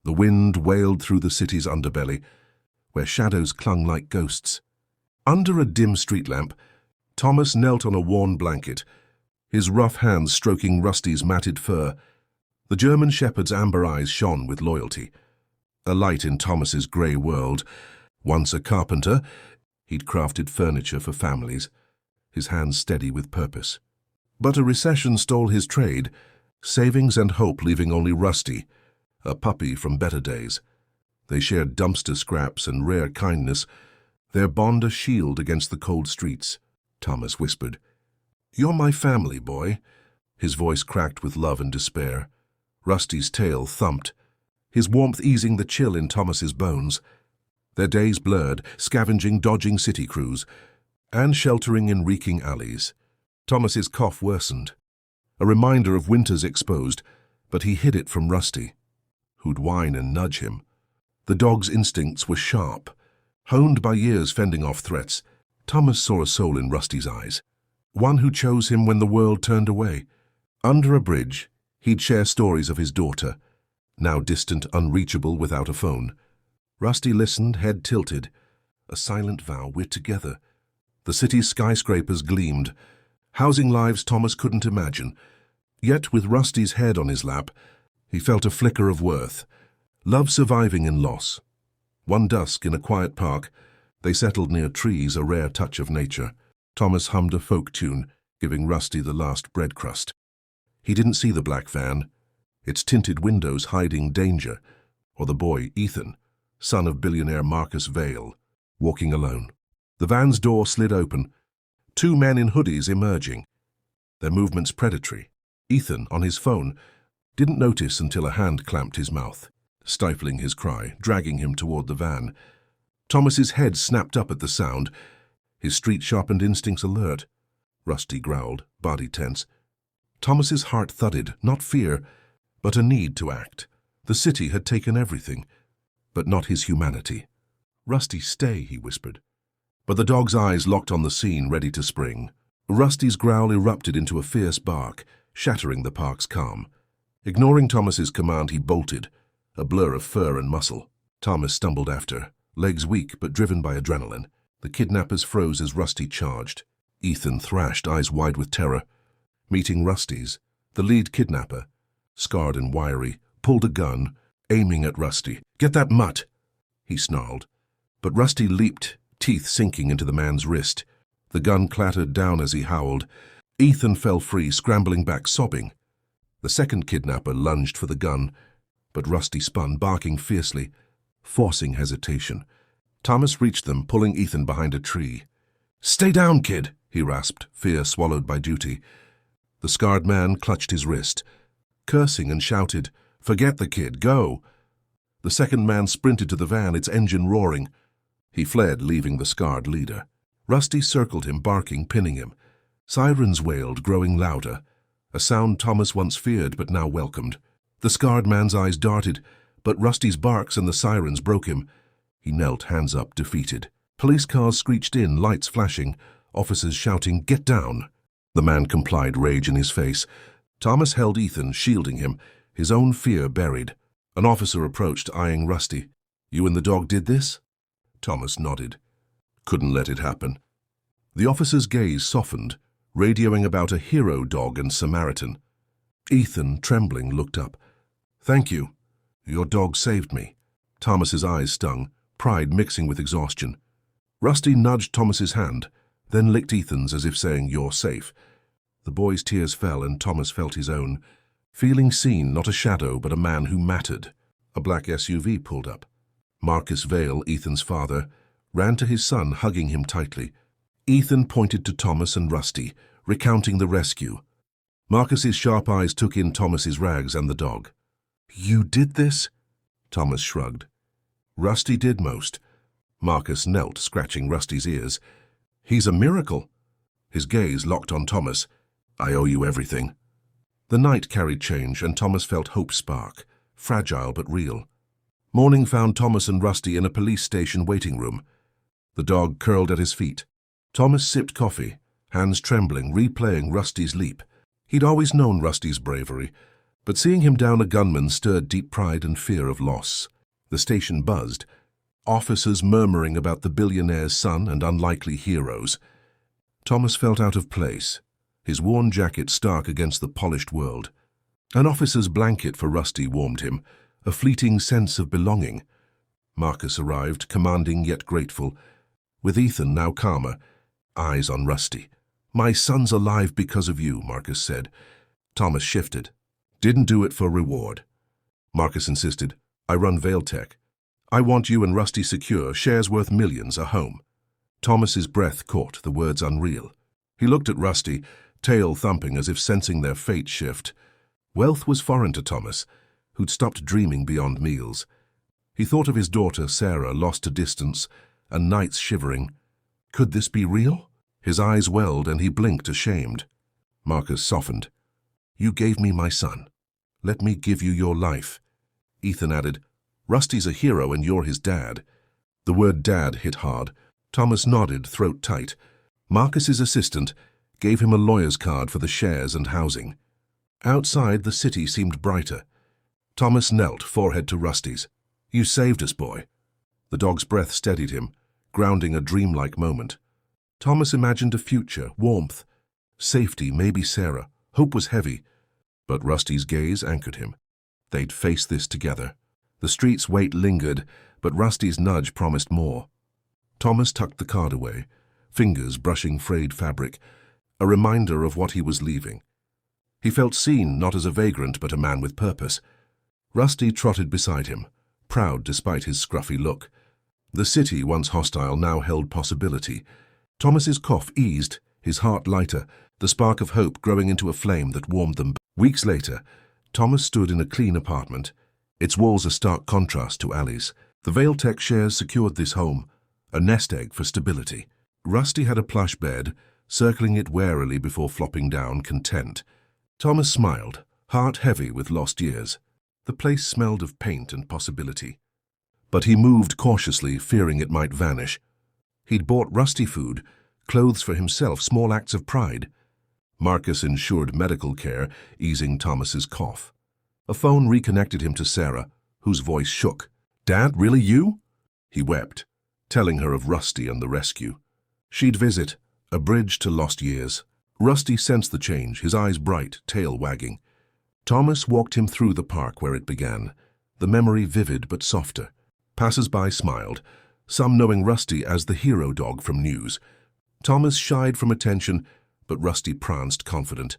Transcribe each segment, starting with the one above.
The wind wailed through the city's underbelly, where shadows clung like ghosts. Under a dim street lamp, Thomas knelt on a worn blanket, his rough hands stroking Rusty's matted fur. The German shepherd's amber eyes shone with loyalty, a light in Thomas's grey world. Once a carpenter, he'd crafted furniture for families, his hands steady with purpose. But a recession stole his trade, savings and hope leaving only Rusty, a puppy from better days. They shared dumpster scraps and rare kindness, their bond a shield against the cold streets. Thomas whispered, "You're my family, boy." His voice cracked with love and despair. Rusty's tail thumped, his warmth easing the chill in Thomas's bones. Their days blurred, scavenging, dodging city crews, and sheltering in reeking alleys. Thomas's cough worsened, a reminder of winters exposed, but he hid it from Rusty, who'd whine and nudge him. The dog's instincts were sharp, honed by years fending off threats. Thomas saw a soul in Rusty's eyes, one who chose him when the world turned away. Under a bridge, he'd share stories of his daughter, now distant, unreachable without a phone. Rusty listened, head tilted, a silent vow, we're together. The city's skyscrapers gleamed, housing lives Thomas couldn't imagine. Yet with Rusty's head on his lap, he felt a flicker of worth, love surviving in loss. One dusk in a quiet park, they settled near trees, a rare touch of nature. Thomas hummed a folk tune, giving Rusty the last bread crust. He didn't see the black van, its tinted windows hiding danger, or the boy, Ethan, son of billionaire Marcus Vale, walking alone. The van's door slid open, two men in hoodies emerging, their movements predatory. Ethan, on his phone, didn't notice until a hand clamped his mouth, stifling his cry, dragging him toward the van. Thomas's head snapped up at the sound, his street-sharpened instincts alert. Rusty growled, body tense. Thomas's heart thudded, not fear, but a need to act. The city had taken everything, but not his humanity. "Rusty, stay," he whispered. But the dog's eyes locked on the scene, ready to spring. Rusty's growl erupted into a fierce bark, shattering the park's calm. Ignoring Thomas's command, he bolted, a blur of fur and muscle. Thomas stumbled after, legs weak but driven by adrenaline. The kidnappers froze as Rusty charged. Ethan thrashed, eyes wide with terror. Meeting Rusty's, the lead kidnapper, scarred and wiry, pulled a gun, aiming at Rusty. "Get that mutt!" he snarled. But Rusty leaped, teeth sinking into the man's wrist. The gun clattered down as he howled. Ethan fell free, scrambling back, sobbing. The second kidnapper lunged for the gun, but Rusty spun, barking fiercely, forcing hesitation. Thomas reached them, pulling Ethan behind a tree. "Stay down, kid," he rasped, fear swallowed by duty. The scarred man clutched his wrist, cursing and shouted, "Forget the kid, go!" The second man sprinted to the van, its engine roaring. He fled, leaving the scarred leader. Rusty circled him, barking, pinning him. Sirens wailed, growing louder, a sound Thomas once feared but now welcomed. The scarred man's eyes darted, but Rusty's barks and the sirens broke him. He knelt, hands up, defeated. Police cars screeched in, lights flashing, officers shouting, "Get down!" The man complied, rage in his face. Thomas held Ethan, shielding him, his own fear buried. An officer approached, eyeing Rusty. "You and the dog did this?" Thomas nodded. "Couldn't let it happen." The officer's gaze softened, radioing about a hero dog and Samaritan. Ethan, trembling, looked up. "Thank you. Your dog saved me." Thomas's eyes stung, pride mixing with exhaustion. Rusty nudged Thomas's hand, then licked Ethan's as if saying, "You're safe." The boy's tears fell and Thomas felt his own, feeling seen, not a shadow, but a man who mattered. A black SUV pulled up. Marcus Vale, Ethan's father, ran to his son, hugging him tightly. Ethan pointed to Thomas and Rusty, recounting the rescue. Marcus's sharp eyes took in Thomas's rags and the dog. "You did this?" Thomas shrugged. "Rusty did most." Marcus knelt, scratching Rusty's ears. "He's a miracle." His gaze locked on Thomas. "I owe you everything." The night carried change, and Thomas felt hope spark, fragile but real. Morning found Thomas and Rusty in a police station waiting room. The dog curled at his feet. Thomas sipped coffee, hands trembling, replaying Rusty's leap. He'd always known Rusty's bravery, But seeing him down a gunman stirred deep pride and fear of loss. The station buzzed, officers murmuring about the billionaire's son and unlikely heroes. Thomas felt out of place, his worn jacket stark against the polished world. An officer's blanket for Rusty warmed him, a fleeting sense of belonging. Marcus arrived, commanding yet grateful, with Ethan now calmer, eyes on Rusty. "My son's alive because of you," Marcus said. Thomas shifted. "Didn't do it for reward." Marcus insisted. "I run Vailtech. I want you and Rusty secure, shares worth millions, a home." Thomas's breath caught, the words unreal. He looked at Rusty, tail thumping as if sensing their fate shift. Wealth was foreign to Thomas, who'd stopped dreaming beyond meals. He thought of his daughter, Sarah, lost to distance, and nights shivering. Could this be real? His eyes welled and he blinked, ashamed. Marcus softened. "You gave me my son. Let me give you your life." Ethan added, "Rusty's a hero and you're his dad." The word dad hit hard. Thomas nodded, throat tight. Marcus's assistant gave him a lawyer's card for the shares and housing. Outside, the city seemed brighter. Thomas knelt, forehead to Rusty's. "You saved us, boy." The dog's breath steadied him, grounding a dreamlike moment. Thomas imagined a future, warmth, safety, maybe Sarah. Hope was heavy, but Rusty's gaze anchored him. They'd face this together. The street's weight lingered, but Rusty's nudge promised more. Thomas tucked the card away, fingers brushing frayed fabric, a reminder of what he was leaving. He felt seen, not as a vagrant, but a man with purpose. Rusty trotted beside him, proud despite his scruffy look. The city, once hostile, now held possibility. Thomas's cough eased, his heart lighter, the spark of hope growing into a flame that warmed them. Weeks later, Thomas stood in a clean apartment, its walls a stark contrast to Allie's. The Vailtech shares secured this home, a nest egg for stability. Rusty had a plush bed, circling it warily before flopping down, content. Thomas smiled, heart heavy with lost years. The place smelled of paint and possibility. But he moved cautiously, fearing it might vanish. He'd bought Rusty food, clothes for himself, small acts of pride. Marcus ensured medical care, easing Thomas's cough. A phone reconnected him to Sarah, whose voice shook. "Dad, really you?" He wept, telling her of Rusty and the rescue. She'd visit, a bridge to lost years. Rusty sensed the change, his eyes bright, tail wagging. Thomas walked him through the park where it began, the memory vivid but softer. Passers-by smiled, some knowing Rusty as the hero dog from news. Thomas shied from attention, but Rusty pranced confident.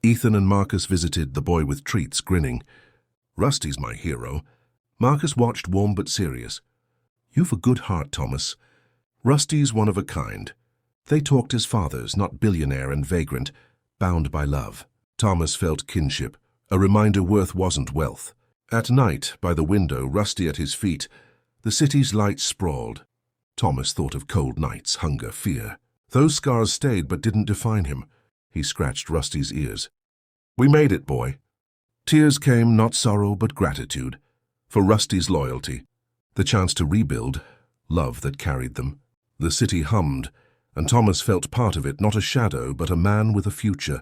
Ethan and Marcus visited, the boy with treats, grinning. "Rusty's my hero." Marcus watched, warm but serious. "You've a good heart, Thomas. Rusty's one of a kind." They talked as fathers, not billionaire and vagrant, bound by love. Thomas felt kinship, a reminder worth wasn't wealth. At night, by the window, Rusty at his feet, the city's lights sprawled. Thomas thought of cold nights, hunger, fear. Those scars stayed but didn't define him. He scratched Rusty's ears. "We made it, boy." Tears came, not sorrow but gratitude. For Rusty's loyalty, the chance to rebuild, love that carried them. The city hummed, and Thomas felt part of it, not a shadow, but a man with a future.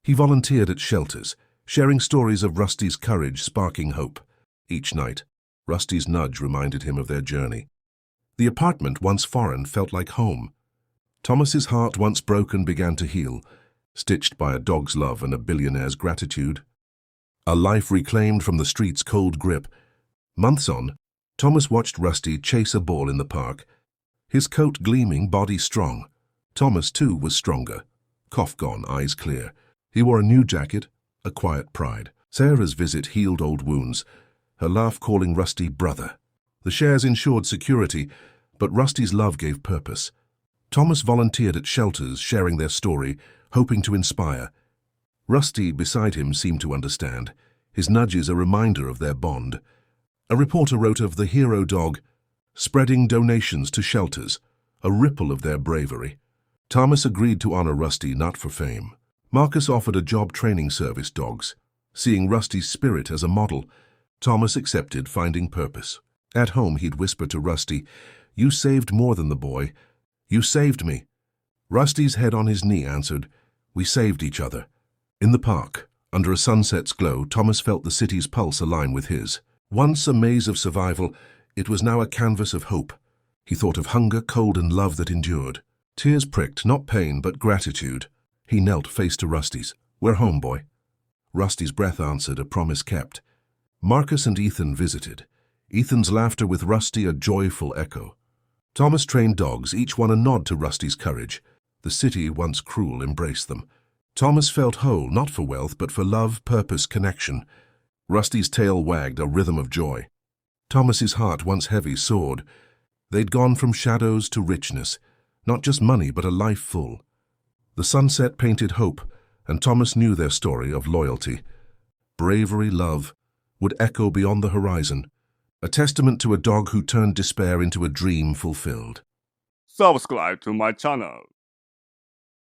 He volunteered at shelters, sharing stories of Rusty's courage, sparking hope. Each night, Rusty's nudge reminded him of their journey. The apartment, once foreign, felt like home. Thomas's heart, once broken, began to heal, stitched by a dog's love and a billionaire's gratitude. A life reclaimed from the street's cold grip. Months on, Thomas watched Rusty chase a ball in the park. His coat gleaming, body strong. Thomas, too, was stronger. Cough gone, eyes clear. He wore a new jacket, a quiet pride. Sarah's visit healed old wounds, her laugh calling Rusty brother. The shares ensured security, but Rusty's love gave purpose. Thomas volunteered at shelters, sharing their story, hoping to inspire. Rusty, beside him, seemed to understand, his nudges a reminder of their bond. A reporter wrote of the hero dog, spreading donations to shelters, a ripple of their bravery. Thomas agreed to honor Rusty, not for fame. Marcus offered a job training service dogs. Seeing Rusty's spirit as a model, Thomas accepted, finding purpose. At home, he'd whisper to Rusty, "You saved more than the boy. You saved me." Rusty's head on his knee answered, "We saved each other." In the park, Under a sunset's glow, Thomas felt the city's pulse align with his. Once a maze of survival, it was now a canvas of hope. He thought of hunger, cold, and love that endured. Tears pricked, not pain, but gratitude. He knelt face to Rusty's. "We're home, boy." Rusty's breath answered, a promise kept. Marcus and Ethan visited. Ethan's laughter with Rusty a joyful echo. Thomas trained dogs, each one a nod to Rusty's courage. The city, once cruel, embraced them. Thomas felt whole, not for wealth, but for love, purpose, connection. Rusty's tail wagged, a rhythm of joy. Thomas's heart, once heavy, soared. They'd gone from shadows to richness, not just money, but a life full. The sunset painted hope, and Thomas knew their story of loyalty. Bravery, love, would echo beyond the horizon, a testament to a dog who turned despair into a dream fulfilled. Subscribe to my channel.